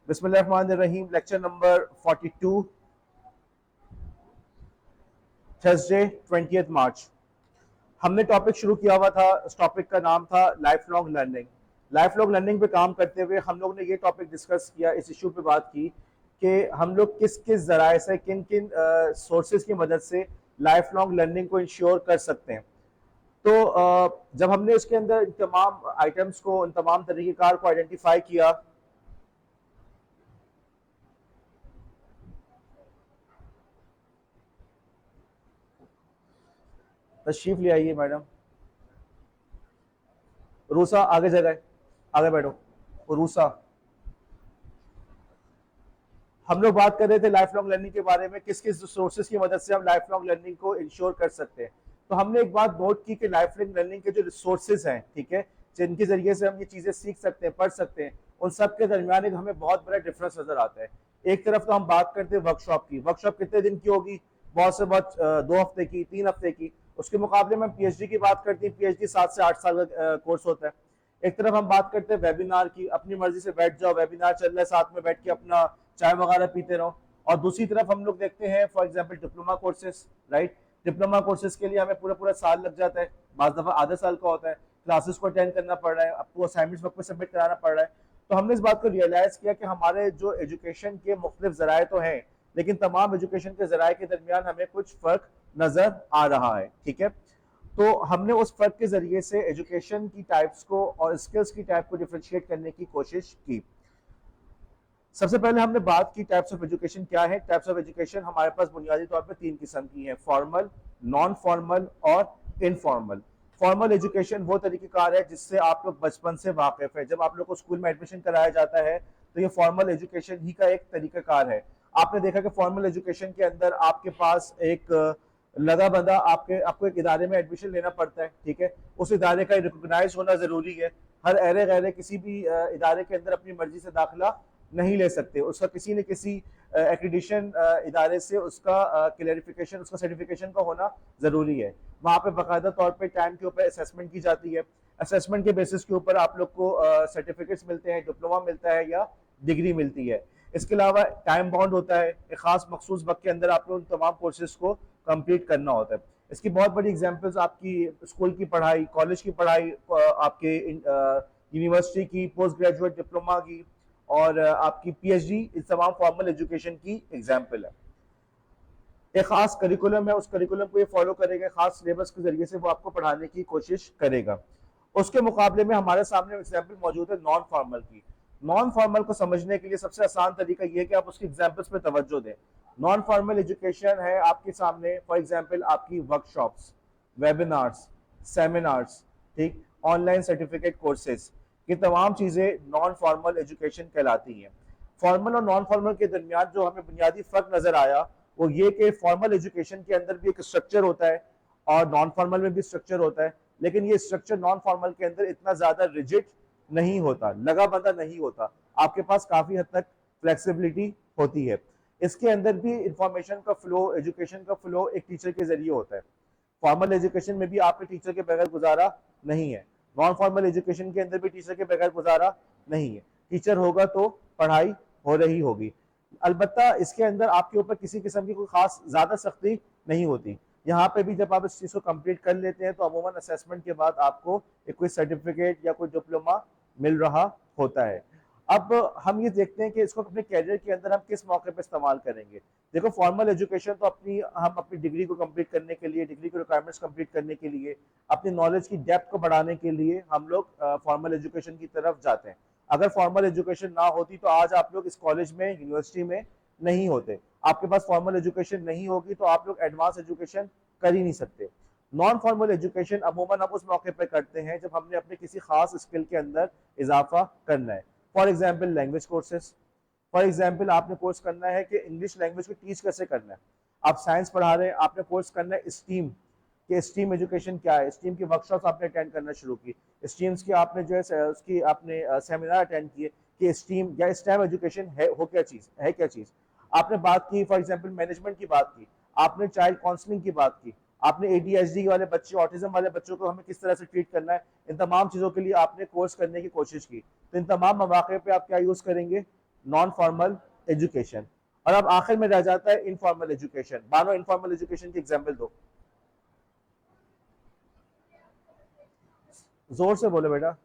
बिस्मिल्लाहिर्रहमानिर्रहीम। Lecture number 42, Thursday 20 मार्च। हमने topic शुरू किया हुआ था। इस टॉपिक का नाम था life long learning. Life long learning पे काम करते हुए हम लोग ने ये टॉपिक डिस्कस किया, इस इशू पे बात की कि हम लोग किस किस जराए से, किन किन सोर्सेज की मदद से लाइफ लॉन्ग लर्निंग को इंश्योर कर सकते हैं। तो जब हमने उसके अंदर इन तमाम आइटम्स को, इन तमाम तरीक़ेकार को आइडेंटिफाई किया, तशरीफ ले आइए मैडम। रूसा आगे जगह, आगे बैठो। रूसा, हम लोग बात कर रहे थे लाइफ लॉन्ग लर्निंग के बारे में, किस किस सोर्सेज की मदद से हम लाइफ लॉन्ग लर्निंग को इंश्योर कर सकते हैं। तो हमने एक बात नोट की कि लाइफ लॉन्ग लर्निंग के जो रिसोर्सेज हैं, ठीक है, जिनके जरिए से हम ये चीजें सीख सकते हैं, पढ़ सकते हैं, उन सब के दरमियान एक हमें बहुत बड़ा डिफरेंस नजर आता है। एक तरफ तो हम बात करते हैं वर्कशॉप की। वर्कशॉप कितने दिन की होगी? बहुत से बहुत 2 हफ्ते की, 3 हफ्ते की। उसके मुकाबले में पीएचडी की बात करते हैं, पीएचडी 7 से 8 साल का कोर्स होता है। एक तरफ हम बात करते हैं वेबिनार की, अपनी मर्जी से बैठ जाओ, वेबिनार चल रहा है, साथ में बैठ के अपना चाय वगैरह पीते रहो। और दूसरी तरफ हम लोग देखते हैं for example diploma courses, right. Diploma courses के लिए हमें पूरा पूरा साल लग जाता है, बाज़ दफ़ा आधा साल का होता है। क्लासेस को अटेंड करना पड़ रहा है, आपको असाइनमेंट्स वक्त पे सबमिट कराना पड़ रहा है। तो हमने इस बात को रियलाइज़ किया कि हमारे जो एजुकेशन के मुख्तलिफ ज़राए तो हैं, लेकिन तमाम एजुकेशन के ज़राए के दरमियान हमें कुछ फ़र्क नज़र आ रहा है, ठीक है। तो हमने उस फ़र्क के ज़रिए से एजुकेशन की टाइप्स को और स्किल्स की टाइप को डिफ्रेंशिएट करने की कोशिश की। सबसे पहले हमने बात की टाइप्स ऑफ एजुकेशन क्या है। टाइप्स ऑफ एजुकेशन हमारे पास बुनियादी तौर पे 3 किस्म की है, फॉर्मल, नॉन फॉर्मल और इनफॉर्मल। फॉर्मल एजुकेशन वो तरीक़ेकार है जिससे आप लोग बचपन से वाकिफ है। जब आप लोग को स्कूल में एडमिशन कराया जाता है तो ये फॉर्मल एजुकेशन ही का एक तरीक़ाकार है। आपने देखा कि फॉर्मल एजुकेशन के अंदर आपके पास एक लगा बंदा आपको एक इदारे में एडमिशन लेना पड़ता है, ठीक है। उस इदारे का रिकॉग्नाइज होना जरूरी है। हर अरे गैरे किसी भी इदारे के अंदर अपनी मर्जी से दाखिला नहीं ले सकते। उसका किसी न किसी एक्रीडिशन इदारे से उसका क्लैरिफिकेशन, उसका सर्टिफिकेशन का होना ज़रूरी है। वहाँ पे बाकायदा तौर पे टाइम के ऊपर असेसमेंट की जाती है। असेसमेंट के बेसिस के ऊपर आप लोग को सर्टिफिकेट्स मिलते हैं, डिप्लोमा मिलता है या डिग्री मिलती है। इसके अलावा टाइम बाउंड होता है, एक खास मखसूस वक्त के अंदर आप लोग तमाम कोर्सेज को कंप्लीट करना होता है। इसकी बहुत बड़ी एग्जांपल्स आपकी स्कूल की पढ़ाई, कॉलेज की पढ़ाई, आपके यूनिवर्सिटी की पोस्ट ग्रेजुएट डिप्लोमा की और आपकी पीएचडी, इस तमाम फॉर्मल एजुकेशन की एग्जाम्पल है। एक खास करिकुलम है, उस करिकुलम को ये फॉलो करेगा, खास सिलेबस के जरिए से वो आपको पढ़ाने की कोशिश करेगा। उसके मुकाबले में हमारे सामने एग्जाम्पल मौजूद है नॉन फॉर्मल की। नॉन फॉर्मल को समझने के लिए सबसे आसान तरीका यह है कि आप उसकी एग्जाम्पल्स पे तवज्जो दें। नॉन फॉर्मल एजुकेशन है आपके सामने फॉर एग्जाम्पल आपकी वर्कशॉप्स, वेबिनार्स, सेमिनार्स, ठीक, ऑनलाइन सर्टिफिकेट कोर्सेज, ये तमाम चीज़ें नॉन फॉर्मल एजुकेशन कहलाती हैं। फॉर्मल और नॉन फॉर्मल के दरमियान जो हमें बुनियादी फ़र्क नज़र आया वो ये कि फॉर्मल एजुकेशन के अंदर भी एक स्ट्रक्चर होता है और नॉन फॉर्मल में भी स्ट्रक्चर होता है, लेकिन ये स्ट्रक्चर नॉन फॉर्मल के अंदर इतना ज़्यादा रिजिड नहीं होता, लगा बंधा नहीं होता। आपके पास काफ़ी हद तक फ्लेक्सिबिलिटी होती है। इसके अंदर भी इंफॉर्मेशन का फ्लो, एजुकेशन का फ्लो एक टीचर के जरिए होता है। फॉर्मल एजुकेशन में भी आपके टीचर के बगैर गुजारा नहीं है, नॉन फॉर्मल एजुकेशन के अंदर भी टीचर के बगैर गुजारा नहीं है। टीचर होगा तो पढ़ाई हो रही होगी। अलबत्ता इसके अंदर आपके ऊपर किसी किस्म की कोई खास ज्यादा सख्ती नहीं होती। यहाँ पे भी जब आप इस चीज को कंप्लीट कर लेते हैं तो अमूमन असेसमेंट के बाद आपको एक कोई सर्टिफिकेट या कोई डिप्लोमा मिल रहा होता है। अब हम ये देखते हैं कि इसको अपने कैरियर के अंदर हम किस मौके पर इस्तेमाल करेंगे। देखो, फॉर्मल एजुकेशन तो हम अपनी डिग्री को कंप्लीट करने के लिए, डिग्री के रिक्वायरमेंट्स कंप्लीट करने के लिए, अपनी नॉलेज की डेप्थ को बढ़ाने के लिए हम लोग फॉर्मल एजुकेशन की तरफ जाते हैं। अगर फॉर्मल एजुकेशन ना होती तो आज आप लोग इस कॉलेज में, यूनिवर्सिटी में नहीं होते। आपके पास फॉर्मल एजुकेशन नहीं होगी तो आप लोग एडवांस एजुकेशन कर ही नहीं सकते। नॉन फॉर्मल एजुकेशन अमूमन हम उस मौके पर करते हैं जब हमने अपने किसी खास स्किल के अंदर इजाफा करना है। For example language courses. For example आपने कोर्स करना है कि इंग्लिश लैंग्वेज को टीच कैसे करना है। आप साइंस पढ़ा रहे हैं, आपने कोर्स करना है स्टीम कि स्टीम एजुकेशन क्या है। स्टीम की वर्कशॉप आपने अटेंड करना शुरू की, स्टीम्स की आपने जो है उसकी आपने सेमिनार अटेंड किए कि स्टीम या स्टेम एजुकेशन है, हो क्या चीज़ है, क्या चीज़। आपने बात की फॉर एग्जाम्पल मैनेजमेंट की बात की, आपने चाइल्ड काउंसलिंग की बात की, आपने एडीएचडी वाले बच्चे, ऑटिज्म वाले बच्चों को हमें किस तरह से ट्रीट करना है, इन तमाम चीज़ों के लिए आपने कोर्स करने की कोशिश की। तो इन तमाम मौके पे आप क्या यूज़ करेंगे? नॉन फॉर्मल एजुकेशन, और अब आखिर में रह जाता है इनफॉर्मल एजुकेशन। मानो इनफॉर्मल एजुकेशन की एग्जाम्पल दो, जोर से बोलो बेटा।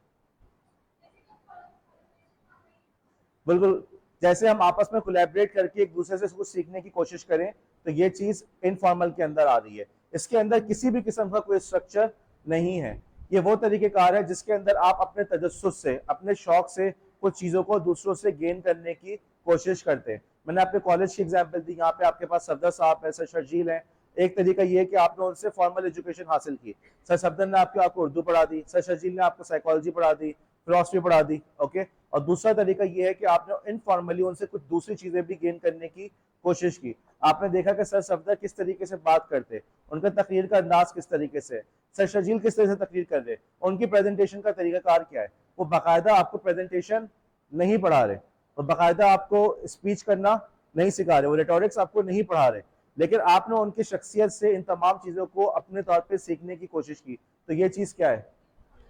बिल्कुल, जैसे हम आपस में कोलैबोरेट करके एक दूसरे से कुछ सीखने की कोशिश करें, तो ये चीज इनफॉर्मल के अंदर आ रही है। इसके अंदर किसी भी किस्म का कोई स्ट्रक्चर नहीं है। ये वो तरीकेकार है जिसके अंदर आप अपने तजस्सुस से, अपने शौक से कुछ चीजों को दूसरों से गेन करने की कोशिश करते हैं। मैंने अपने कॉलेज की एग्जाम्पल दी, यहाँ पे आपके पास सफदर साहब है, सर शर्जील है। एक तरीका ये है कि आपने उनसे फॉर्मल एजुकेशन हासिल की, सर सफदर ने आपको उर्दू पढ़ा दी, सर शर्जील ने आपको साइकोलॉजी पढ़ा दी, फिलोसफी पढ़ा दी, ओके। और दूसरा तरीका ये है कि आपने इनफॉर्मली उनसे कुछ दूसरी चीजें भी गेन करने की कोशिश की। आपने देखा कि सर सफदर किस तरीके से बात करते, उनका तकरीर का अंदाज किस तरीके से, सर शर्जील किस तरह से तकरीर कर रहे, उनकी प्रेजेंटेशन का तरीकाकार क्या है। वो बाकायदा आपको प्रेजेंटेशन नहीं पढ़ा रहे, वो बाकायदा आपको स्पीच करना नहीं सिखा रहे, वो रेटोरिक्स आपको नहीं पढ़ा रहे, लेकिन आपने उनकी शख्सियत से इन तमाम चीजों को अपने तौर पे सीखने की कोशिश की। तो ये चीज क्या है?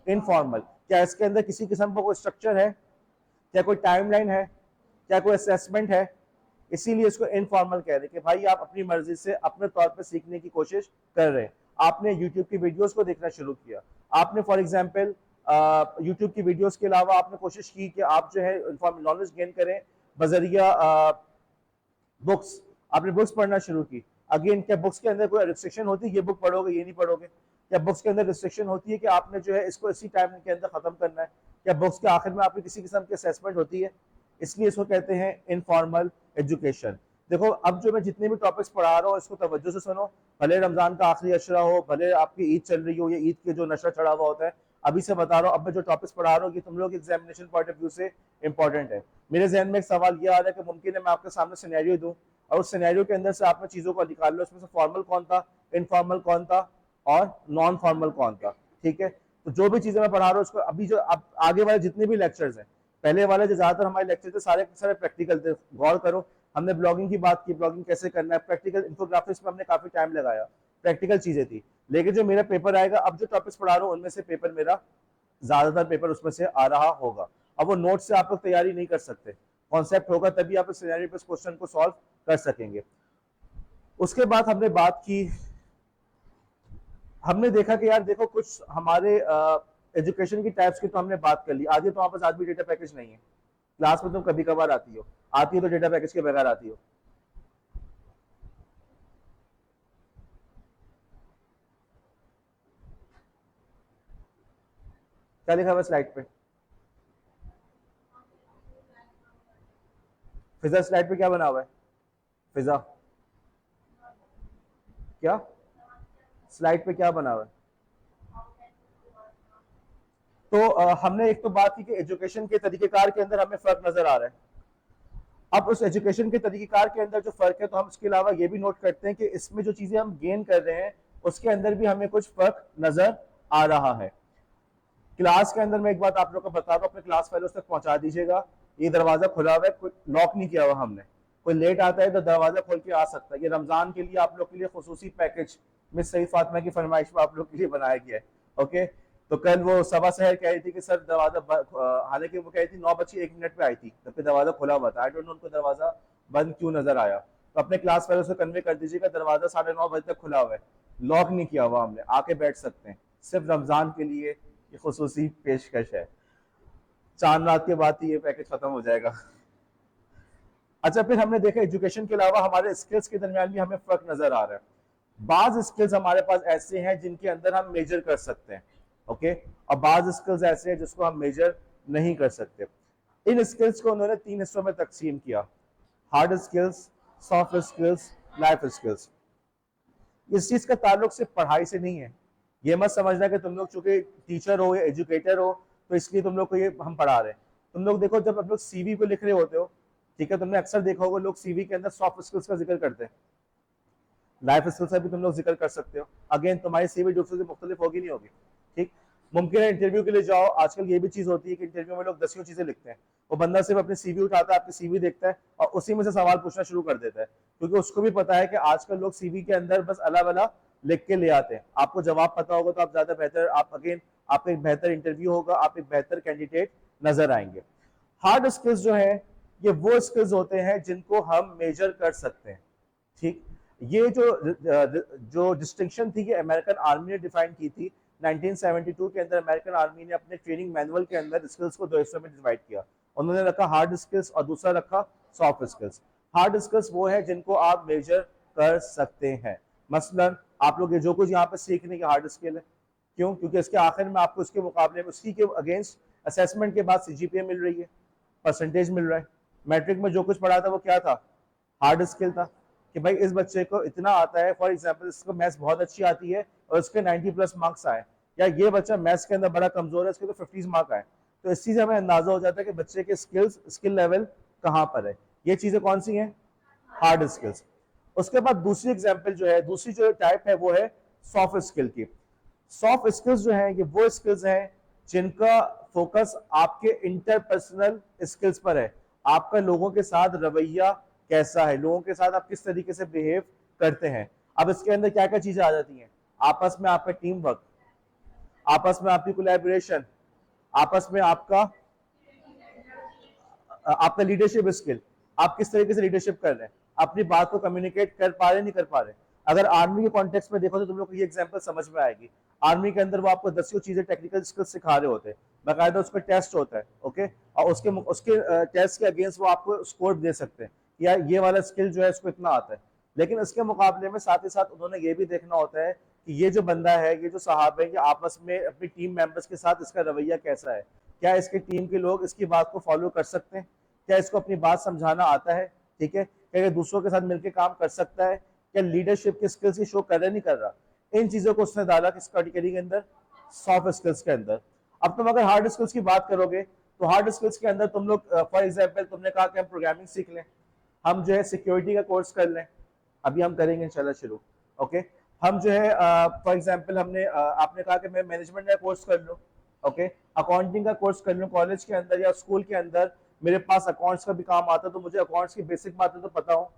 इनफॉर्मल। क्या इसके अंदर किसी किस्म का कोई स्ट्रक्चर है? क्या कोई टाइमलाइन है? क्या कोई असेसमेंट है? इसीलिए इसको इनफॉर्मल कह रहे हैं कि भाई आप अपनी मर्जी से अपने तौर पर सीखने की कोशिश कर रहे हैं। आपने यूट्यूब की वीडियोस को देखना शुरू किया, आपने फॉर एग्जांपल यूट्यूब की वीडियोस के अलावा आपने कोशिश की कि आप जो है नॉलेज गेन करें बजरिया बुक्स। आपने बुक्स पढ़ना शुरू की। अगेन, क्या बुक्स के अंदर कोई रिस्ट्रिक्शन होती है, ये बुक पढ़ोगे ये नहीं पढ़ोगे? क्या बुक्स के अंदर रिस्ट्रिक्शन होती है कि आपने जो है इसको इसी टाइम के अंदर खत्म करना है? क्या बुक्स के आखिर में आपकी किसी किस्म की असेसमेंट होती है? इसलिए इसको कहते हैं इनफॉर्मल एजुकेशन। देखो, अब जो मैं जितने भी टॉपिक्स पढ़ा रहा हूँ इसको तवज्जो से सुनो। भले रमजान का आखिरी अशरा हो, भले आपकी ईद चल रही हो, या ईद के जो नशा चढ़ा हुआ होता है, अभी से बता रहा हूँ, अब मैं जो टॉपिक्स पढ़ा रहा हूँ ये तुम लोग एग्जामिनेशन पॉइंट ऑफ व्यू से इंपॉर्टेंट है। मेरे जहन में एक सवाल ये आ रहा है कि मुमकिन है मैं आपके सामने सिनेरियो दूं और उस सिनेरियो के अंदर से आपने चीजों को निकाल लो, उसमें से फॉर्मल कौन था, इनफॉर्मल कौन था, और नॉन फॉर्मल कौन था। ठीक है, तो जो भी चीजें मैं पढ़ा रहा हूँ उसको अभी जो अब आगे वाले जितने भी लेक्चर्स हैं, पहले वाले जो ज्यादातर हमारे लेक्चर थे सारे सारे प्रैक्टिकल थे। गौर करो, हमने ब्लॉगिंग की बात की, ब्लॉगिंग कैसे करना है, प्रैक्टिकल इन्फोग्राफिक्स में हमने काफी टाइम लगाया, प्रैक्टिकल चीजें थी। लेकिन जो मेरा पेपर आएगा, अब जो टॉपिक्स पढ़ा रहा हूँ उनमें से पेपर मेरा ज्यादातर पेपर उसमें से आ रहा होगा। अब वो नोट से आप लोग तैयारी नहीं कर सकते, कॉन्सेप्ट होगा तभी आप सिनेरियो पे क्वेश्चन को सॉल्व कर सकेंगे। उसके बाद हमने बात की, हमने देखा कि यार देखो कुछ हमारे एजुकेशन की टाइप्स की तो हमने बात कर ली। आधी तो आपस आज भी डेटा पैकेज नहीं है, क्लास में तुम कभी कभार आती हो तो डेटा पैकेज के बगैर आती हो। क्या लिखा हुआ है स्लाइड पे? फिजा स्लाइड पे क्या बना हुआ है? फिजा क्या स्लाइड पे क्या बना हुआ है? तो हमने एक तो बात की कि एजुकेशन के तरीकेकार के अंदर हमें फर्क नजर आ रहा है। अब उस एजुकेशन के तरीकेकार के अंदर जो फर्क है, तो हम इसके अलावा ये भी नोट करते हैं कि इसमें जो चीजें हम गेन कर रहे हैं उसके अंदर भी हमें कुछ फर्क नजर आ रहा है। क्लास के अंदर मैं एक बात आप लोग को बता दूं, अपने क्लास फेलोज तक पहुंचा दीजिएगा। ये दरवाजा खुला हुआ है, कोई लॉक नहीं किया हुआ हमने। कोई लेट आता है तो दरवाजा खोल के आ सकता है। ये रमजान के लिए आप लोग के लिए खुसूसी पैकेज मिस सईद फातिमा की फरमाइश पर आप लोग के लिए बनाया गया है, ओके। तो कल वो सबा सहर कह रही थी कि सर दरवाजा, हालांकि वो कह रही थी 9:01 पे आई थी, जबकि दरवाजा खुला हुआ था। आई डोंट नो उनको दरवाजा बंद क्यों नजर आया। तो अपने क्लास फेलो से कन्वे कर दीजिएगा दरवाजा 9:30 बजे तक खुला हुआ है, लॉक नहीं किया हुआ हमने, आके बैठ सकते हैं। सिर्फ रमजान के लिए ये खुसूसी पेशकश है। चांद रात के बाद ही ये पैकेज खत्म हो जाएगा। अच्छा, फिर हमने देखा एजुकेशन के अलावा हमारे स्किल्स के दरमियान भी हमें फर्क नजर आ रहा है। बाज स्किल्स हमारे पास ऐसे हैं जिनके अंदर हम मेजर कर सकते हैं, ओके, और बाज स्किल्स ऐसे हैं जिसको हम मेजर नहीं कर सकते। इन स्किल्स को उन्होंने 3 हिस्सों में तकसीम किया: hard skills, soft skills, life skills. इस चीज का ताल्लुक सिर्फ पढ़ाई से नहीं है। ये मत समझना कि तुम लोग चूंकि टीचर हो या एजुकेटर हो तो इसलिए तुम लोग को ये हम पढ़ा रहे हैं। तुम लोग देखो, जब आप लोग सीवी पे लिख रहे होते हो, ठीक है, तुमने अक्सर देखा होगा लोग सीवी के अंदर सॉफ्ट स्किल्स का जिक्र करते हैं, लाइफ स्किल्स का भी तुम लोग जिक्र कर सकते हो। अगेन, तुम्हारी सीवी दूसरे से मुख्तलिफ होगी नहीं होगी, ठीक। मुमकिन है इंटरव्यू के लिए जाओ, आजकल ये भी चीज होती है कि इंटरव्यू में लोग 10 चीजें लिखते हैं। वो बंदा सिर्फ अपनी सीवी उठाता है, आपकी सीवी देखता है और उसी में से सवाल पूछना शुरू कर देता है, क्योंकि उसको भी पता है कि आजकल लोग सीवी के अंदर बस अला वला लिख के ले आते हैं। आपको जवाब पता होगा तो आप ज्यादा बेहतर, आप अगेन आपका एक बेहतर इंटरव्यू होगा, आप एक बेहतर कैंडिडेट नजर आएंगे। हार्ड स्किल्स जो है ये वो स्किल्स होते हैं जिनको हम मेजर कर सकते हैं। ठीक, ये जो डिस्टिंक्शन थी कि अमेरिकन आर्मी ने डिफाइन की थी 1972 के अंदर, अमेरिकन आर्मी ने अपने ट्रेनिंग मैनुअल के अंदर स्किल्स को दो हिस्सों में डिवाइड किया। उन्होंने रखा हार्ड स्किल्स और दूसरा रखा सॉफ्ट स्किल्स। हार्ड स्किल्स वो है जिनको आप मेजर कर सकते हैं। मसलन आप लोग ये जो कुछ यहाँ पे सीखने की हार्ड स्किल है, क्यों? क्योंकि इसके आखिर में आपको इसके मुकाबले में उसी के अगेंस्ट असेसमेंट के बाद सीजीपीए मिल रही है, परसेंटेज मिल रहा है। मैट्रिक में जो कुछ पढ़ा था वो क्या था? हार्ड स्किल था कि भाई इस बच्चे को इतना आता है, फॉर एग्जांपल इसको मैथ्स बहुत अच्छी आती है और उसके 90+ मार्क्स आए, या ये बच्चा मैथ्स के अंदर बड़ा कमजोर है, इसके तो 50 मार्क आए। तो इस चीज से हमें अंदाजा हो जाता है कि बच्चे के स्किल लेवल कहाँ पर है। ये चीजें कौन सी हैं? Hard skills. उसके बाद दूसरी एग्जाम्पल जो है, दूसरी जो टाइप है वो है सॉफ्ट स्किल की। सॉफ्ट स्किल्स जो है ये वो स्किल्स हैं जिनका फोकस आपके इंटरपर्सनल स्किल्स पर है। आपका लोगों के साथ रवैया कैसा है, लोगों के साथ आप किस तरीके से बिहेव करते हैं। अब इसके अंदर क्या क्या चीजें आ जाती हैं? आपस में आपका टीम वर्क, आपस में आपकी कोलैबोरेशन, आपस में आपका लीडरशिप स्किल, आप किस तरीके से लीडरशिप कर रहे हैं, अपनी बात को कम्युनिकेट कर पा रहे नहीं कर पा रहे। अगर आर्मी के कॉन्टेक्स्ट में देखो तो तुम लोग को ये एग्जांपल समझ में आएगी। आर्मी के अंदर वो आपको 10 चीजें टेक्निकल स्किल्स सिखा रहे होते हैं, बाकायदा उसका टेस्ट होता है, ओके, और उसके टेस्ट के अगेंस्ट वो आपको स्कोर दे सकते हैं, यार ये वाला स्किल जो है इसको इतना आता है। लेकिन इसके मुकाबले में साथ ही साथ उन्होंने ये भी देखना होता है कि ये जो बंदा है, ये जो साहब है, ये आपस में अपनी टीम मेंबर्स के साथ इसका रवैया कैसा है, क्या इसके टीम के लोग इसकी बात को फॉलो कर सकते हैं, क्या इसको अपनी बात समझाना आता है, ठीक है, क्या ये दूसरों के साथ मिलकर काम कर सकता है, क्या लीडरशिप की स्किल्स की शो कर रहा है नहीं कर रहा। इन चीजों को उसने डाला किस कैटेगरी के अंदर? सॉफ्ट स्किल्स के अंदर। अब तुम अगर हार्ड स्किल्स की बात करोगे तो हार्ड स्किल्स के अंदर तुम लोग फॉर एग्जांपल तुमने कहा कि हम प्रोग्रामिंग सीख लें, हम जो है सिक्योरिटी का कोर्स कर लें, अभी हम करेंगे इंशाल्लाह शुरू, ओके। हम जो है फॉर एग्जांपल हमने आपने कहा कि मैं मैनेजमेंट का कोर्स कर लूँ, ओके, अकाउंटिंग का कोर्स कर लूँ, कॉलेज के अंदर या स्कूल के अंदर मेरे पास अकाउंट्स का भी काम आता है तो मुझे अकाउंट्स की बेसिक बातें तो पता हो।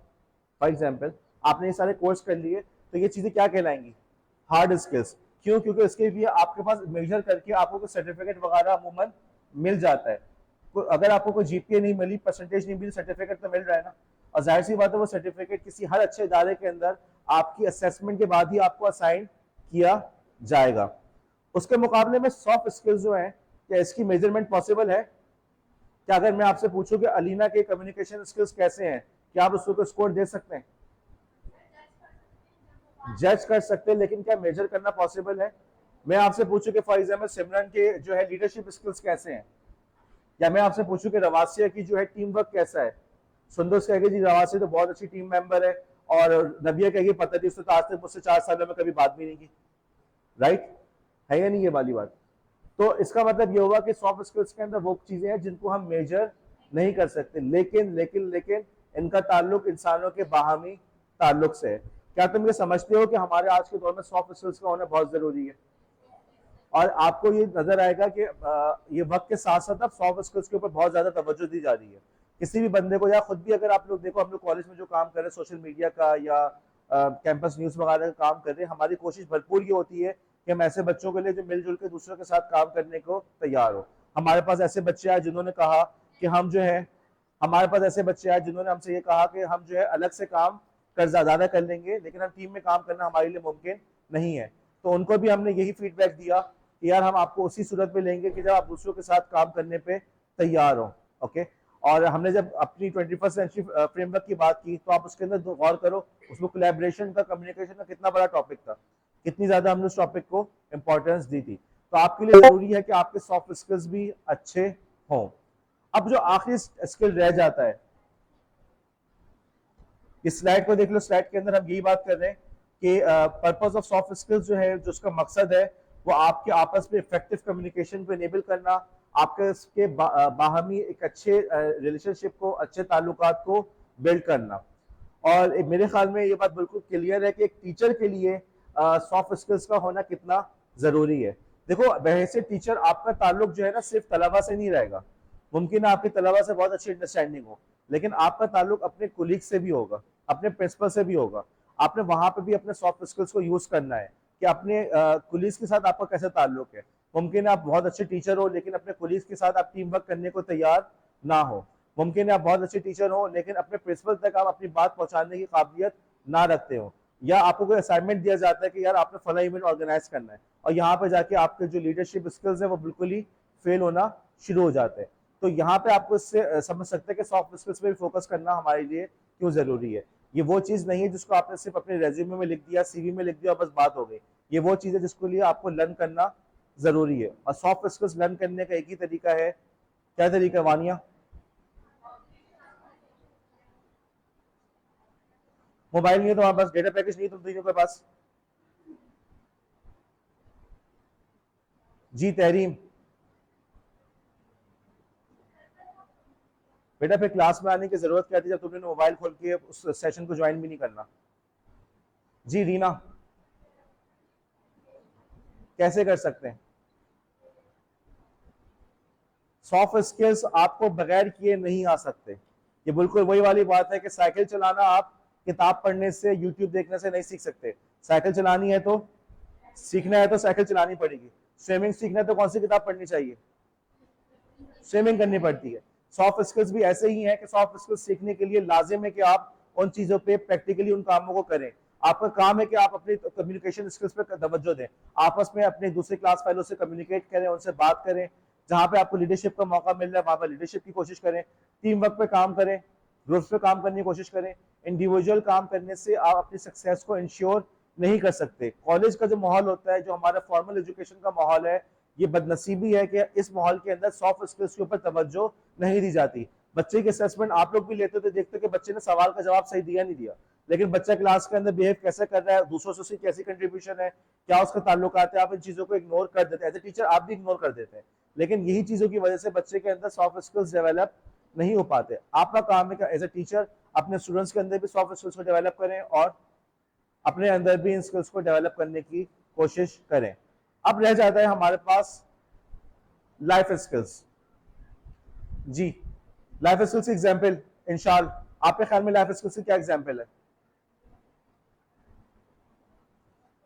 फॉर एग्जांपल आपने ये सारे कोर्स कर लिए तो ये चीजें क्या कहलाएंगी? Hard skills. क्यों? क्योंकि इसके लिए आपके पास मेजर करके आपको कोई सर्टिफिकेट वगैरह अमूमन मिल जाता है। अगर आपको कोई जीपीए नहीं मिली, परसेंटेज नहीं मिली, सर्टिफिकेट तो मिल रहा है ना। और जाहिर सी बात है वो सर्टिफिकेट किसी हर अच्छे इदारे के अंदर आपकी असेसमेंट के बाद ही आपको असाइन किया जाएगा। उसके मुकाबले में सॉफ्ट स्किल्स जो है, क्या इसकी मेजरमेंट पॉसिबल है? क्या अगर मैं आपसे पूछूं कि अलीना के कम्युनिकेशन स्किल्स कैसे हैं, क्या आप उसको स्कोर दे सकते हैं? जज कर सकते हैं, लेकिन क्या मेजर करना पॉसिबल है? मैं आपसे पूछूं कि फॉर एग्जांपल सिमरन के जो है लीडरशिप स्किल्स कैसे हैं, या मैं आपसे पूछूं कि रवासिया की जो है टीम वर्क कैसा है। सुंदर कहेगी जी रवासिया तो बहुत अच्छी टीम मेंबर है, और नबिया कहेगी पता नहीं उसने तो आज तक मुझसे 4 सालों में कभी बात भी नहीं की। राइट है या नहीं ये वाली बात? तो इसका मतलब ये होगा कि सॉफ्ट स्किल्स के अंदर वो चीजें हैं जिनको हम मेजर नहीं कर सकते, लेकिन लेकिन लेकिन इनका ताल्लुक इंसानों के बाहमी ताल्लुक से है। क्या तुम ये समझते हो कि हमारे आज के दौर में सॉफ्ट स्किल्स का होना बहुत जरूरी है? और आपको ये नजर आएगा कि ये वक्त के साथ साथ अब सॉफ्ट स्किल्स के ऊपर बहुत ज्यादा तवज्जो दी जा रही है। किसी भी बंदे को, या खुद भी अगर आप लोग देखो, हम लोग कॉलेज में जो काम कर रहे हैं सोशल मीडिया का या कैंपस न्यूज वगैरह का काम कर रहे हैं, हमारी कोशिश भरपूर ये होती है कि हम ऐसे बच्चों के लिए जो मिलजुल के दूसरों के साथ काम करने को तैयार हो। हमारे पास ऐसे बच्चे आए जिन्होंने कहा कि हम जो है, हमारे पास ऐसे बच्चे आए जिन्होंने हमसे ये कहा कि हम जो है अलग से काम कर ज्यादा कर लेंगे, लेकिन हम टीम में काम करना हमारे लिए मुमकिन नहीं है। तो उनको भी हमने यही फीडबैक दिया कि यार हम आपको उसी सूरत में लेंगे कि जब आप दूसरों के साथ काम करने पे तैयार हो, ओके। और हमने जब अपनी 21st सेंचुरी फ्रेमवर्क की बात की तो आप उसके अंदर गौर करो, उसमें कोलैबोरेशन का, कम्युनिकेशन का कितना बड़ा टॉपिक था, कितनी ज्यादा हमने उस टॉपिक को इंपॉर्टेंस दी थी। तो आपके लिए जरूरी है कि आपके सॉफ्ट स्किल्स भी अच्छे हों। अब जो आखिरी स्किल रह जाता है, इस स्लाइड को देख लो, स्लाइड के अंदर हम यही बात कर रहे हैं कि पर्पस ऑफ सॉफ्ट स्किल्स जो है, जो उसका मकसद है वो आपके आपस में इफेक्टिव कम्युनिकेशन को इनेबल करना, आपके इसके बाहमी एक अच्छे रिलेशनशिप को, अच्छे ताल्लुकात को बिल्ड करना। और मेरे ख्याल में ये बात बिल्कुल क्लियर है कि एक टीचर के लिए सॉफ्ट स्किल्स का होना कितना जरूरी है। देखो वैसे टीचर आपका ताल्लुक जो है ना सिर्फ तलबा से नहीं रहेगा, मुमकिन है आपके तलबा से बहुत अच्छी अंडरस्टैंडिंग हो, लेकिन आपका ताल्लुक अपने कुलीग से भी होगा, अपने प्रिंसिपल से भी होगा। आपने वहां पे भी अपने सॉफ्ट स्किल्स को यूज करना है कि अपने कुलीग्स के साथ आपका कैसा ताल्लुक है। मुमकिन है आप बहुत अच्छे टीचर हो लेकिन अपने कुलीग्स के साथ आप टीम वर्क करने को तैयार ना हो। मुमकिन है आप बहुत अच्छे टीचर हो लेकिन अपने प्रिंसिपल तक आप अपनी बात पहुंचाने की काबिलियत ना रखते हो, या आपको कोई असाइनमेंट दिया जाता है कि यार आपने फला इवेंट ऑर्गेनाइज करना है और यहाँ पे जाके आपके जो लीडरशिप स्किल्स है वो बिल्कुल ही फेल होना शुरू हो जाते हैं। तो यहाँ पे आपको इससे समझ सकते हैं कि सॉफ्ट स्किल्स पे भी फोकस करना हमारे लिए क्यों जरूरी है। ये वो चीज नहीं है जिसको आपने सिर्फ अपने रेज्यूमे में लिख दिया, सीवी में लिख दिया और बस बात हो गई। ये वो चीज है जिसके लिए आपको लर्न करना जरूरी है, और सॉफ्ट स्किल्स लर्न करने का एक ही तरीका है। क्या तरीका है वानिया? मोबाइल नहीं है तुम्हारे पास, डेटा पैकेज नहीं है तुम तीनों के पास? जी तहरीम, बेटा फिर क्लास में आने की जरूरत क्या थी जब तुमने मोबाइल खोल के उस सेशन को ज्वाइन भी नहीं करना? जी रीना, कैसे कर सकते हैं? सॉफ्ट स्किल्स आपको बगैर किए नहीं आ सकते। ये बिल्कुल वही वाली बात है कि साइकिल चलाना आप किताब पढ़ने से, यूट्यूब देखने से नहीं सीख सकते। साइकिल चलानी है तो सीखना है तो साइकिल चलानी पड़ेगी। स्विमिंग सीखना है तो कौन सी किताब पढ़नी चाहिए? स्विमिंग करनी पड़ती है। सॉफ्ट स्किल्स भी ऐसे ही है कि सॉफ्ट स्किल्स सीखने के लिए लाजिम है कि आप उन चीजों पे प्रैक्टिकली उन कामों को करें। आपका काम है कि आप अपनी कम्युनिकेशन स्किल्स पे तवज्जो दें, आपस में अपने दूसरे क्लास फेलो से कम्युनिकेट करें, उनसे बात करें। जहां पे आपको लीडरशिप का मौका मिल रहा है वहां पर लीडरशिप की कोशिश करें, टीम वर्क पे काम करें, ग्रुप्स पे काम करने की कोशिश करें। इंडिविजुअल काम करने से आप अपनी सक्सेस को इंश्योर नहीं कर सकते। कॉलेज का जो माहौल होता है, जो हमारा फॉर्मल एजुकेशन का माहौल है, ये बदनसीबी है कि इस माहौल के अंदर सॉफ्ट स्किल्स के ऊपर तवज्जो नहीं दी जाती। बच्चे की असेसमेंट आप लोग भी लेते हो तो देखते हो कि बच्चे ने सवाल का जवाब सही दिया नहीं दिया, लेकिन बच्चा क्लास के अंदर बिहेव कैसे कर रहा है, दूसरों से उसकी कैसी कंट्रीब्यूशन है, क्या उसका ताल्लुकात है, आप इन चीजों को इग्नोर कर देते हैं। एज ए टीचर आप भी इग्नोर कर देते हैं, लेकिन यही चीजों की वजह से बच्चे के अंदर सॉफ्ट स्किल्स डेवलप नहीं हो पाते। आपका काम है कि एज ए टीचर अपने स्टूडेंट्स के अंदर भी सॉफ्ट स्किल्स को डेवलप करें और अपने अंदर भी इन स्किल्स को डेवलप करने की कोशिश करें। अब रह जाता है हमारे पास लाइफ स्किल्स। जी, लाइफ स्किल्स की एग्जाम्पल इंशाल्लाह आपके ख्याल में लाइफ स्किल्स की क्या एग्जाम्पल है?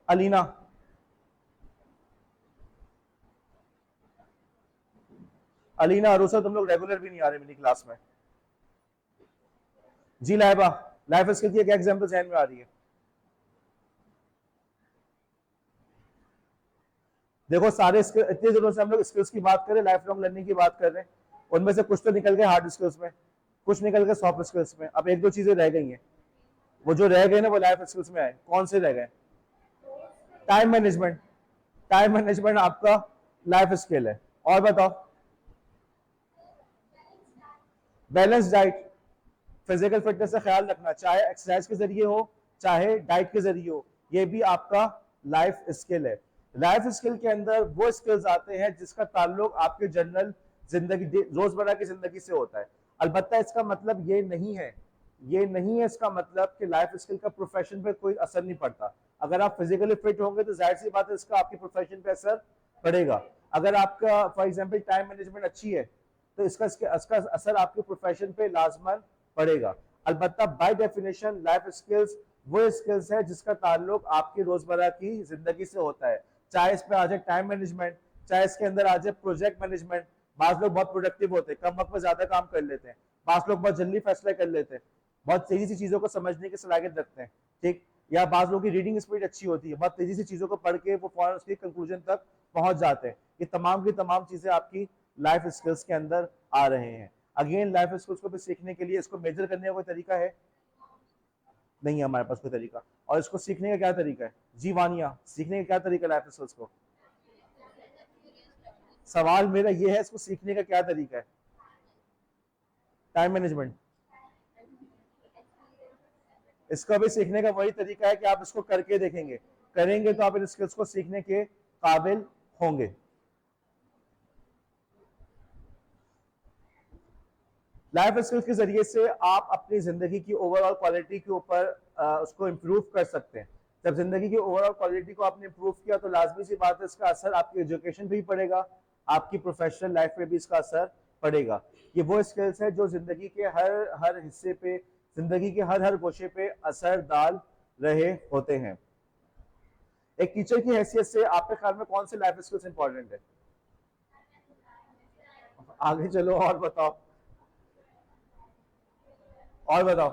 अलीना, अलीना अरूसा, तुम लोग रेगुलर भी नहीं आ रहे मेरी क्लास में। जी लाइबा, लाइफ स्किल की क्या एग्जाम्पल जहन में आ रही है? देखो सारे इतने दिनों से हम लोग स्किल्स की बात करें, लाइफ लॉन्ग लर्निंग की बात कर रहे हैं, उनमें से कुछ तो निकल गए हार्ड स्किल्स में, कुछ निकल गए सॉफ्ट स्किल्स में, अब एक दो चीजें रह गई हैं। वो जो रह गए ना वो लाइफ स्किल्स में आए। कौन से रह गए? टाइम मैनेजमेंट, टाइम मैनेजमेंट आपका लाइफ स्किल है। और बताओ? बैलेंस डाइट, फिजिकल फिटनेस का ख्याल रखना, चाहे एक्सरसाइज के जरिए हो चाहे डाइट के जरिए हो, ये भी आपका लाइफ स्किल है। लाइफ स्किल के अंदर वो स्किल्स आते हैं जिसका ताल्लुक आपके जनरल जिंदगी, रोजमर्रा की जिंदगी से होता है। अलबत्ता इसका मतलब ये नहीं है, ये नहीं है इसका मतलब कि लाइफ स्किल का प्रोफेशन पे कोई असर नहीं पड़ता। अगर आप फिजिकली फिट होंगे तो जाहिर सी बात है इसका आपकी प्रोफेशन पे असर पड़ेगा। अगर आपका फॉर एग्जांपल टाइम मैनेजमेंट अच्छी है तो इसका असर आपके प्रोफेशन पे लाजमन पड़ेगा। अलबत्ता बाय डेफिनेशन लाइफ स्किल्स वो स्किल्स है जिसका ताल्लुक आपकी रोजमर्रा की जिंदगी से होता है। चाहे इसमें आ जाए टाइम मैनेजमेंट, चाहे इसके अंदर आ जाए प्रोजेक्ट मैनेजमेंट। बाज लोग बहुत प्रोडक्टिव होते हैं, कम वक्त में ज्यादा काम कर लेते हैं, बाज लोग बहुत जल्दी फैसले कर लेते हैं, बहुत तेजी से चीजों को समझने की सलाहियत रखते हैं, ठीक। या बाज लोगों की रीडिंग स्पीड अच्छी होती है, बहुत तेजी से चीजों को पढ़ के वो फौरन उसकी कंक्लूजन तक पहुंच जाते हैं। ये तमाम की तमाम चीजें आपकी लाइफ स्किल्स के अंदर आ रहे हैं। अगेन लाइफ स्किल्स को भी सीखने के लिए इसको मेजर करने का कोई तरीका है? नहीं है हमारे पास कोई तरीका। और इसको सीखने का क्या तरीका है? जी वानिया, सीखने का क्या तरीका है लाइफ स्किल्स को? सवाल मेरा ये है, इसको सीखने का क्या तरीका है? Time management. इसका भी सीखने का वही तरीका है कि आप इसको करके देखेंगे, करेंगे तो आप इन स्किल्स को सीखने के काबिल होंगे। लाइफ स्किल्स के जरिए से आप अपनी जिंदगी की ओवरऑल क्वालिटी के ऊपर उसको इम्प्रूव कर सकते हैं। जब जिंदगी की ओवरऑल क्वालिटी को आपने इम्प्रूव किया तो लाजमी सी बात है इसका असर आपकी एजुकेशन पे भी पड़ेगा, आपकी प्रोफेशनल लाइफ पे भी इसका असर पड़ेगा। ये वो स्किल्स है जो जिंदगी के हर हर हिस्से पे, जिंदगी के हर हर गोशे पे असर डाल रहे होते हैं। एक टीचर की हैसियत से आपके ख्याल में कौन से लाइफ स्किल्स इंपॉर्टेंट है? आगे चलो और बताओ। और बताओ।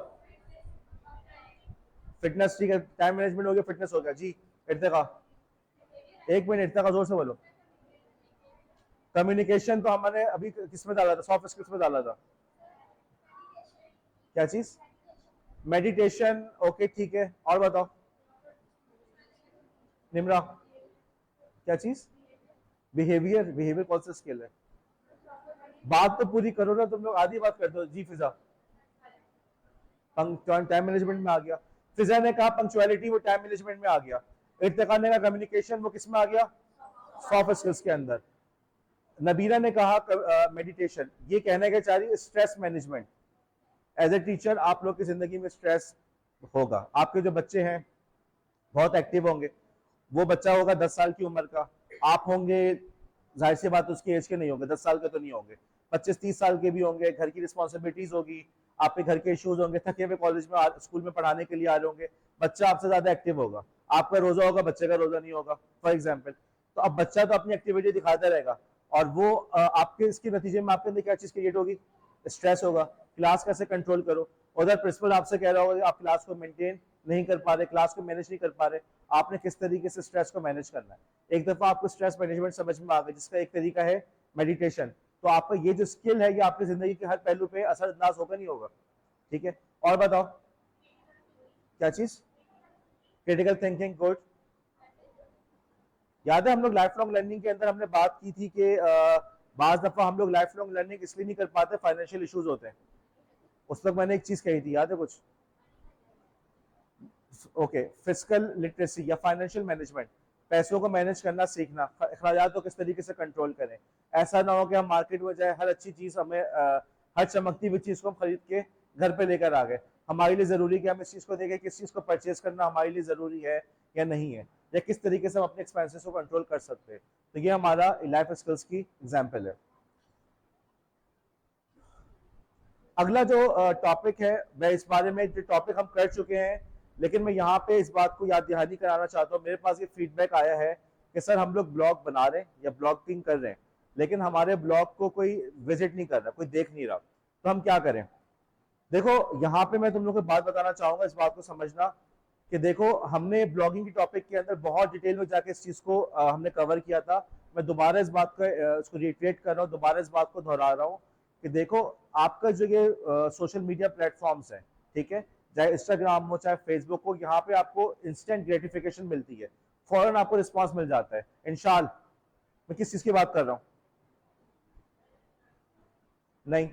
फिटनेस ठीक है, टाइम मैनेजमेंट हो गया, फिटनेस हो गया जी। इर्तिका, एक मिनट इर्तिका जोर से बोलो। कम्युनिकेशन तो हमने अभी किस में डाला था, सॉफ्ट स्किल्स में डाला था। क्या चीज? मेडिटेशन, ओके ठीक है, और बताओ निम्रा। क्या चीज? बिहेवियर, बिहेवियर कौन सा स्किल है? बात तो पूरी करो ना, तुम लोग आधी बात कर दो जी। फिजा, टाइम मैनेजमेंट में आ गया। फिजा ने कहा पंक्चुअलिटी, वो टाइम मैनेजमेंट में आ गया। इर्तिका ने कहा कम्युनिकेशन, वो किस में आ गया? सॉफ्ट स्किल्स के अंदर। नबीरा ने कहा मेडिटेशन, ये कहने के चाह रही stress management. As a teacher आप लोग की जिंदगी में स्ट्रेस होगा, आपके जो बच्चे हैं बहुत एक्टिव होंगे। वो बच्चा होगा 10 साल की उम्र का, आप होंगे जाहिर सी बात उसके एज के नहीं होंगे, 10 साल के तो नहीं होंगे, 25-30 साल के भी होंगे। घर की रिस्पॉन्सिबिलिटीज होगी, आपके घर के इश्यूज होंगे, थके हुए कॉलेज में स्कूल में पढ़ाने के लिए आ रहे होंगे। बच्चा आपसे ज्यादा एक्टिव होगा, आपका रोजा होगा, बच्चे का रोजा नहीं होगा फॉर एग्जाम्पल। तो अब बच्चा तो अपनी एक्टिविटी दिखाता रहेगा, और वो आपके इसके नतीजे में आपके अंदर क्या चीज क्रिएट होगी? स्ट्रेस होगा। क्लास कैसे कंट्रोल करो? उधर प्रिंसिपल आपसे कह रहा होगा आप क्लास को मेंटेन नहीं कर पा रहे, क्लास को मैनेज नहीं कर पा रहे, आपने किस तरीके से स्ट्रेस को मैनेज करना है। एक दफा आपको स्ट्रेस मैनेजमेंट समझ में आ गया, जिसका एक तरीका है मेडिटेशन, तो आपका ये जो स्किल है ये आपकी जिंदगी के हर पहलू पे असरअंदाज होगा नहीं होगा? ठीक है, और बताओ क्या चीज? Critical thinking, good. याद है हम लोग लाइफ लॉन्ग लर्निंग के अंदर हमने बात की थी कि बाज दफा हम लोग लाइफ लॉन्ग लर्निंग इसलिए नहीं कर पाते, फाइनेंशियल इश्यूज होते हैं। उस वक्त मैंने एक चीज कही थी, याद है कुछ? ओके, फिजिकल लिटरेसी या फाइनेंशियल मैनेजमेंट, पैसों को मैनेज करना सीखना, अखराजात को किस तरीके से कंट्रोल करें। ऐसा ना हो कि हम मार्केट में जाए, हर अच्छी चीज हमें हर चमकती हुई चीज को हम खरीद के घर पे लेकर आ गए। हमारे लिए जरूरी कि हम इस चीज को देखें किस चीज को परचेज करना हमारे लिए जरूरी है या नहीं है, या किस तरीके से हम अपने एक्सपेंसेस को कंट्रोल कर सकते हैं। तो ये हमारा लाइफ स्किल्स की एग्जाम्पल है। अगला जो टॉपिक है वह इस बारे में, जो टॉपिक हम कर चुके हैं, लेकिन मैं यहाँ पे इस बात को याद दहानी कराना चाहता हूँ। मेरे पास ये फीडबैक आया है कि सर हम लोग ब्लॉग बना रहे हैं या ब्लॉगिंग कर रहे हैं, लेकिन हमारे ब्लॉग को कोई विजिट नहीं कर रहा, कोई देख नहीं रहा, तो हम क्या करें? देखो यहाँ पे मैं तुम लोग को बात बताना चाहूंगा, इस बात को समझना कि देखो हमने ब्लॉगिंग की टॉपिक के अंदर बहुत डिटेल में जाके इस चीज को हमने कवर किया था। मैं दोबारा इस बात को इसको रिट्रेट कर रहा हूँ, दोबारा इस बात को दोहरा रहा हूँ कि देखो आपका जो ये सोशल मीडिया प्लेटफॉर्म्स है, ठीक है, चाहे इंस्टाग्राम हो चाहे फेसबुक हो, यहाँ पे आपको इंस्टेंट ग्रेटिफिकेशन मिलती है, फौरन आपको रिस्पॉन्स मिल जाता है। इंशाल्लाह, मैं किस चीज की बात कर रहा हूँ? नहीं,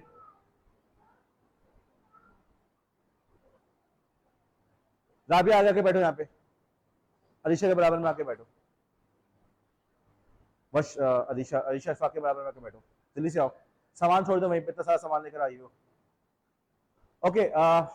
राबिया आ जाके बैठो यहाँ पे, अलीशा के बराबर में आके बैठो। बस अलीशा, अलीशा इशफाक के बराबर में आके बैठो, जल्दी से आओ, सामान छोड़ दो वहीं पे, इतना सारा सामान लेकर आई हो। ओके,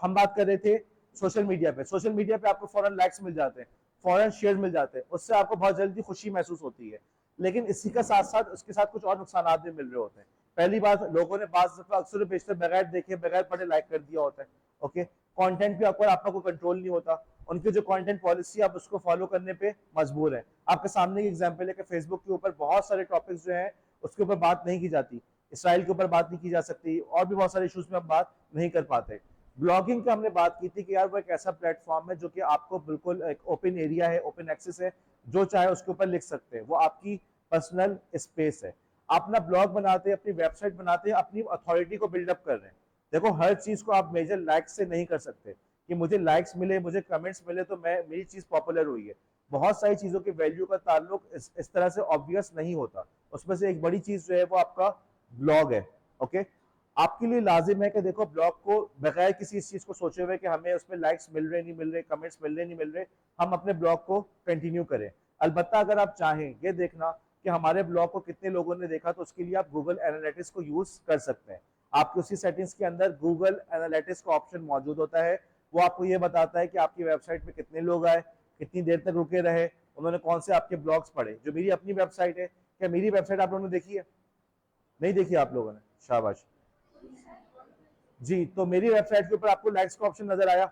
हम बात कर रहे थे सोशल मीडिया पे। सोशल मीडिया पे आपको फौरन लाइक्स मिल जाते हैं, फौरन शेयर मिल जाते हैं, उससे आपको बहुत जल्दी खुशी महसूस होती है, लेकिन इसी का साथ साथ उसके साथ कुछ और नुकसान भी मिल रहे होते हैं। पहली बात, लोगों ने बात अक्सर बेशतर बगैर देखे बगैर पढ़े लाइक कर दिया होता है। ओके, कंटेंट पे आपका कोई कंट्रोल नहीं होता, उनकी जो कंटेंट पॉलिसी आप उसको फॉलो करने पे मजबूर है। आपके सामने एक एग्जांपल है कि फेसबुक के ऊपर बहुत सारे टॉपिक्स जो हैं उसके ऊपर बात नहीं की जाती, इसराइल के ऊपर बात नहीं की जा सकती, और भी बहुत सारे इश्यूज में हम बात नहीं कर पाते। ब्लॉगिंग का हमने बात की थी कि यार वो एक ऐसा प्लेटफॉर्म है जो कि आपको बिल्कुल एक ओपन एरिया है, ओपन एक्सेस है, जो चाहे उसके ऊपर लिख सकते हैं, वो आपकी पर्सनल स्पेस है। आप अपना ब्लॉग बनाते हैं, अपनी वेबसाइट बनाते हैं, अपनी अथॉरिटी को बिल्डअप कर रहे हैं। देखो हर चीज को आप मेजर लाइक्स से नहीं कर सकते कि मुझे लाइक्स मिले, मुझे कमेंट्स मिले तो मैं मेरी चीज पॉपुलर हुई है। बहुत सारी चीजों के वैल्यू का ताल्लुक इस तरह से ऑब्वियस नहीं होता। उसमें से एक बड़ी चीज जो है वो आपका ब्लॉग है। ओके, आपके लिए लाजिम है कि देखो ब्लॉग को बगैर किसी इस चीज को सोचे हुए कि हमें उसमें लाइक्स मिल रहे नहीं मिल रहे, कमेंट्स मिल रहे नहीं मिल रहे, हम अपने ब्लॉग को कंटिन्यू करें। अलबत्ता अगर आप चाहें ये देखना कि हमारे ब्लॉग को कितने लोगों ने देखा, तो उसके लिए आप गूगल एनालिटिक्स को यूज कर सकते हैं। आपकी उसी सेटिंग्स के अंदर गूगल एनालिटिक्स का ऑप्शन मौजूद होता है, वो आपको ये बताता है कि आपकी वेबसाइट पे कितने लोग आए, कितनी देर तक रुके रहे, उन्होंने कौन से आपके ब्लॉग्स पढ़े। जो मेरी अपनी वेबसाइट है, क्या मेरी वेबसाइट आप लोगों ने देखी है? नहीं देखी आप लोगों ने, शाबाश जी। तो मेरी वेबसाइट के ऊपर आपको लाइक्स का ऑप्शन नजर आया,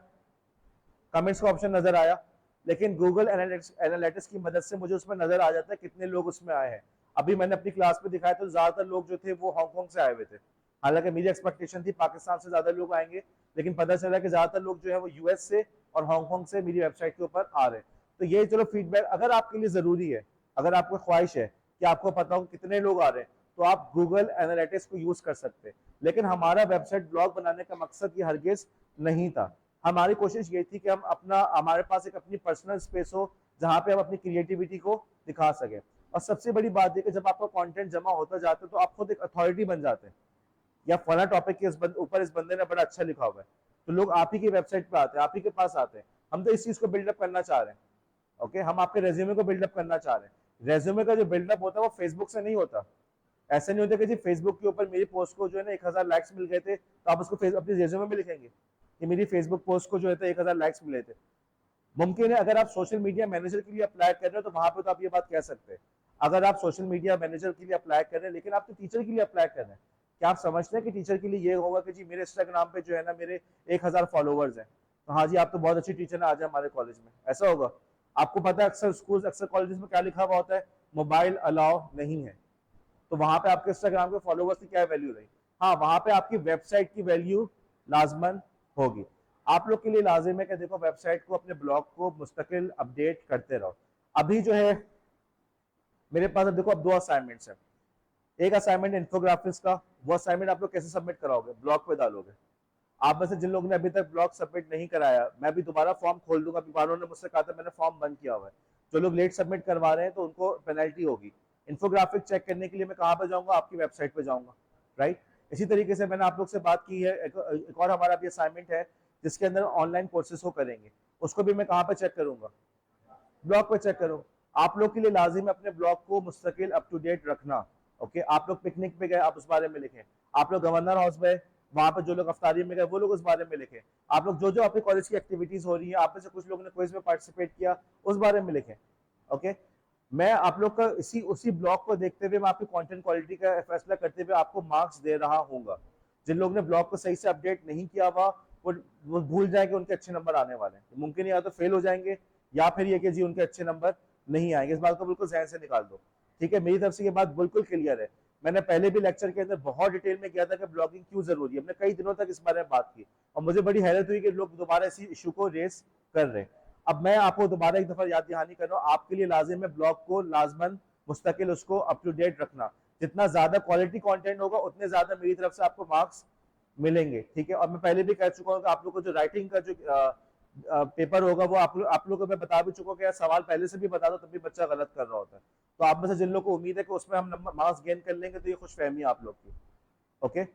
कमेंट्स का ऑप्शन नजर आया, लेकिन गूगल एनालिटिक्स की मदद से मुझे उसमें नजर आ जाता है कितने लोग उसमें आए हैं। अभी मैंने अपनी क्लास में दिखाया तो ज्यादातर लोग जो थे वो हांगकांग से आए हुए थे, हालांकि मेरी एक्सपेक्टेशन थी पाकिस्तान से ज्यादा लोग आएंगे, लेकिन पता चला कि ज्यादातर लोग जो है वो यूएस से और हांगकांग से मेरी वेबसाइट के ऊपर आ रहे हैं। तो ये चलो फीडबैक अगर आपके लिए जरूरी है, अगर आपको ख्वाहिश है कि आपको पता हो कितने लोग आ रहे हैं, तो आप गूगल एनालिटिक्स को यूज कर सकते हैं। लेकिन हमारा वेबसाइट ब्लॉग बनाने का मकसद ये हरगिज नहीं था। हमारी कोशिश ये थी कि हम अपना हमारे पास एक अपनी पर्सनल स्पेस हो जहाँ पे हम अपनी क्रिएटिविटी को दिखा सके। और सबसे बड़ी बात है कि जब आपका कंटेंट जमा होता जाता है तो आप खुद एक अथॉरिटी बन जाते हैं, या फला टॉपिक के ऊपर इस बंदे ने बड़ा अच्छा लिखा हुआ है, तो लोग आप ही की वेबसाइट पे आते हैं, आप ही के पास आते हैं। हम तो इस चीज को बिल्डअप करना चाह रहे हैं। ओके, हम आपके रेज्यूमे को बिल्डअप करना चाह रहे हैं। रेज्यूमे का जो बिल्डअप होता है वो फेसबुक से नहीं होता। ऐसा नहीं होता कि जी फेसबुक के ऊपर मेरी पोस्ट को जो है ना 1000 लाइक्स मिल गए थे तो आप उसको अपने रेज्यूमे में लिखेंगे कि मेरी फेसबुक पोस्ट को जो है 1000 लाइक्स मिले थे। मुमकिन है अगर आप सोशल मीडिया मैनेजर के लिए अप्लाई कर रहे हो तो वहां पे तो आप ये बात कह सकते हैं। अगर आप सोशल मीडिया मैनेजर के लिए अप्लाई कर रहे हैं लेकिन आप तो टीचर के लिए अप्लाई कर रहे हैं, क्या आप समझते हैं कि टीचर के लिए ये होगा कि जी मेरे इंस्टाग्राम पे जो है ना मेरे 1000 फॉलोवर्स हैं, तो हाँ जी आप तो बहुत अच्छी टीचर है, आ जाए हमारे कॉलेज में, ऐसा होगा? आपको पता है अक्सर स्कूल अक्सर कॉलेज में क्या लिखा हुआ होता है, मोबाइल अलाउ नहीं है। तो वहां पे आपके इंस्टाग्राम के फॉलोवर्स की क्या वैल्यू रही? हाँ, वहां पे आपकी वेबसाइट की वैल्यू लाजमन होगी। आप लोग के लिए लाजिम है कि देखो वेबसाइट को अपने ब्लॉग को मुस्तकिल अपडेट करते रहो। अभी जो है मेरे पास देखो अब 2 असाइनमेंट्स है। एक असाइनमेंट इन्फोग्राफिक्स का, वो असाइनमेंट आप लोग कैसे सबमिट कराओगे? ब्लॉग पे डालोगे। आप में से जिन लोगों ने अभी तक ब्लॉग सबमिट नहीं कराया, मैं भी दोबारा फॉर्म खोल दूंगा। अभी वालों ने मुझसे कहा था मैंने फॉर्म बंद किया हुआ है। जो लोग लेट सबमिट करवा रहे हैं तो उनको पेनल्टी होगी। इन्फोग्राफिक चेक करने के लिए मैं कहाँ पे जाऊंगा? आपकी वेबसाइट पे जाऊंगा, राइट? इसी तरीके से मैंने आप लोग से बात की है, एक और हमारा भी असाइनमेंट है जिसके अंदर ऑनलाइन कोर्सेज को करेंगे, उसको भी मैं कहाँ पे चेक करूंगा? ब्लॉग पे चेक करो। आप लोग के लिए लाजिम है अपने ब्लॉग को मुस्तकिल अप टू डेट रखना। ओके, आप लोग पिकनिक पे गए, आप उस बारे में लिखें। आप लोग गवर्नर हाउस गए, वहां पर जो लोग अफ्तारी में गए वो लोग उस बारे में लिखें। आप लोग जो जो आपके कॉलेज की एक्टिविटीज हो रही है, आप में से कुछ लोगों ने क्विज में पार्टिसिपेट किया, उस बारे में लिखें। ओके, मैं आप लोग का इसी उसी ब्लॉग को देखते हुए मैं आपकी कंटेंट क्वालिटी का फैसला करते हुए आपको मार्क्स दे रहा हूँ। जिन लोगों ने ब्लॉग को सही से अपडेट नहीं किया हुआ वो भूल जाए कि उनके अच्छे नंबर आने वाले हैं। मुमकिन या तो फेल हो जाएंगे या फिर ये कि जी उनके अच्छे नंबर नहीं आएंगे। इस बात को बिल्कुल जहन से निकाल दो, ठीक है? मेरी तरफ से ये बात बिल्कुल क्लियर है। मैंने पहले भी लेक्चर के अंदर बहुत डिटेल में किया था कि ब्लॉगिंग क्यों जरूरी है। हमने कई दिनों तक इस बारे में बात की और मुझे बड़ी हैरत हुई कि लोग दोबारा इसी इशू को रेस कर रहे हैं। अब मैं आपको दोबारा एक दफा याद दहानी कर रहा हूँ, आपके लिए लाजिम है ब्लॉग को लाजमन मुस्तकिल उसको अप टू डेट रखना। जितना ज्यादा क्वालिटी कंटेंट होगा उतने ज्यादा मेरी तरफ से आपको मार्क्स मिलेंगे, ठीक है? और मैं पहले भी कह चुका हूँ कि आप लोग को जो राइटिंग का जो पेपर होगा वो आप लोग को मैं बता भी चुका हूँ कि यार सवाल पहले से भी बता दो तब भी बच्चा गलत कर रहा होता है। तो आप में से जिन लोग को उम्मीद है कि उसमें हम नंबर मार्क्स गेन कर लेंगे तो ये खुशफहमी है आप लोग की। ओके,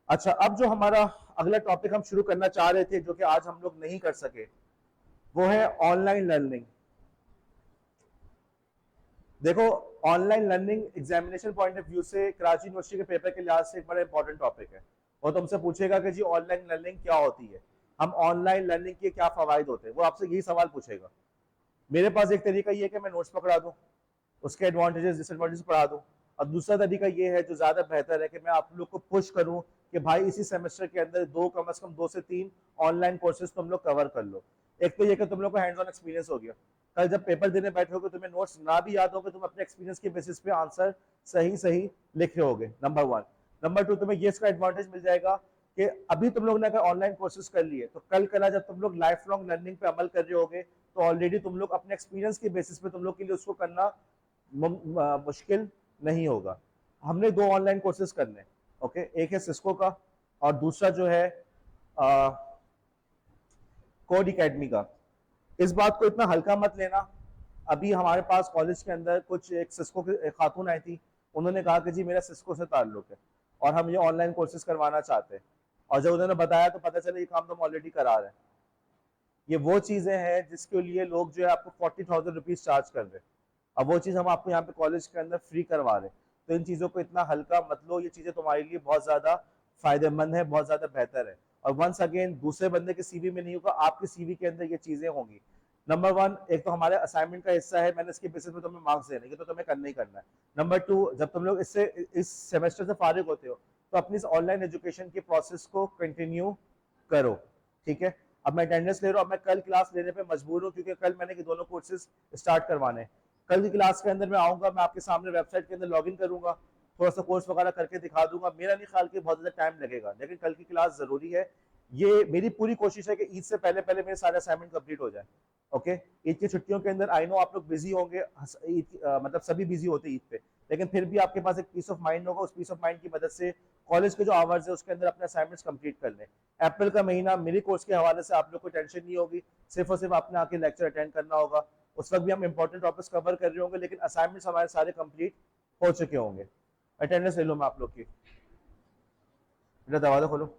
अच्छा, अब जो हमारा अगला टॉपिक हम शुरू करना चाह रहे थे जो कि आज हम लोग नहीं कर सके, वो है ऑनलाइन लर्निंग। देखो, online learning examination point of view से कराची यूनिवर्सिटी के पेपर के लिहाज से एक बड़ा इंपॉर्टेंट टॉपिक है। वो तुमसे पूछेगा कि जी ऑनलाइन लर्निंग क्या होती है, हम ऑनलाइन लर्निंग के क्या फवायद होते हैं, वो आपसे यही सवाल पूछेगा। मेरे पास एक तरीका ये है कि मैं नोट्स पकड़ा दूं, उसके एडवांटेजेस डिसएडवांटेजेस पढ़ा दूं। और दूसरा तरीका ये है जो ज्यादा बेहतर है कि मैं आप लोग को पुश करूं कि भाई इसी सेमेस्टर के अंदर कम से कम 2 से 3 ऑनलाइन कोर्सेज तुम लोग कवर कर लो। एक तो ये कि तुम लोग को हैंड्स ऑन एक्सपीरियंस हो गया, कल जब पेपर देने बैठोगे तुम्हें नोट्स ना भी याद होगे, तुम अपने एक्सपीरियंस के बेसिस पे आंसर सही सही लिख रहे होगे, नंबर 1। नंबर 2, तुम्हें ये इसका एडवांटेज मिल जाएगा कि अभी तुम लोग ने अगर ऑनलाइन कोर्सेज कर लिए तो कल कला जब तुम लोग लाइफ लॉन्ग लर्निंग पे अमल कर रहे होगे तो ऑलरेडी तुम लोग अपने एक्सपीरियंस के बेसिस पे तुम लोग के लिए उसको करना मुश्किल नहीं होगा। हमने 2 ऑनलाइन कोर्सेज करने, ओके, एक है सिस्को का और दूसरा जो है कोड एकेडमी का। इस बात को इतना हल्का मत लेना। अभी हमारे पास कॉलेज के अंदर कुछ एक सिस्को की एक खातून आई थी, उन्होंने कहा कि जी मेरा सिस्को से ताल्लुक है और हम ये ऑनलाइन कोर्सेज करवाना चाहते हैं। और जब उन्होंने बताया तो पता चला ये काम तो हम ऑलरेडी करा रहे हैं। ये वो चीजें हैं जिसके लिए लोग जो है आपको 40,000 रुपीज चार्ज कर रहे हैं। अब वो चीज हम आपको यहाँ पे कॉलेज के अंदर फ्री करवा रहे हैं। तो इन चीजों को इतना हल्का मत लो, ये चीजें तुम्हारे लिए बहुत ज्यादा फायदेमंद है, बहुत ज्यादा बेहतर है। और वंस अगेन दूसरे बंदे के सीवी में नहीं होगा, आपके सीवी के अंदर ये चीजें होंगी। नंबर 1, एक तो हमारे असाइनमेंट का हिस्सा है, मैंने इसके बेसिस पे तुम्हें मार्क्स देने के, तो तुम्हें करना ही करना है। नंबर 2, जब तुम लोग इससे इस सेमेस्टर से फारिग होते हो तो अपनी इस ऑनलाइन एजुकेशन के प्रोसेस को कंटिन्यू करो, ठीक है? अब मैं अटेंडेंस ले रहा हूँ, मैं कल क्लास लेने पे मजबूर हूँ क्योंकि कल मैंने कि दोनों कोर्सेज स्टार्ट करवाने। कल की क्लास के अंदर मैं आऊंगा, मैं आपके सामने वेबसाइट के अंदर लॉग इन करूंगा, थोड़ा सा कोर्स वगैरह करके दिखा दूंगा। मेरा नहीं ख्याल कि बहुत ज्यादा टाइम लगेगा, लेकिन कल की क्लास जरूरी है। ये मेरी पूरी कोशिश है कि ईद से पहले पहले मेरे सारे असाइनमेंट कंप्लीट हो जाए। ओके, ईद की छुट्टियों के अंदर आई नो आप लोग बिजी होंगे, मतलब सभी बिजी होते हैं ईद पे, लेकिन फिर भी आपके पास एक पीस ऑफ माइंड होगा, उस पीस ऑफ माइंड की मदद से कॉलेज के जो आवर्स है उसके अंदर अपने असाइनमेंट्स कंप्लीट कर लें। अप्रैल का महीना मेरे कोर्स के हवाले से आप लोग को टेंशन नहीं होगी, सिर्फ और सिर्फ आपने आके लेक्चर अटेंड करना होगा। उस वक्त भी हम इंपॉर्टेंट टॉपिक्स कवर कर रहे होंगे, लेकिन असाइनमेंट्स हमारे सारे कंप्लीट हो चुके होंगे। अटेंडेंस ले लो मैं आप लोग की, बेटा दरवाजा खोलो।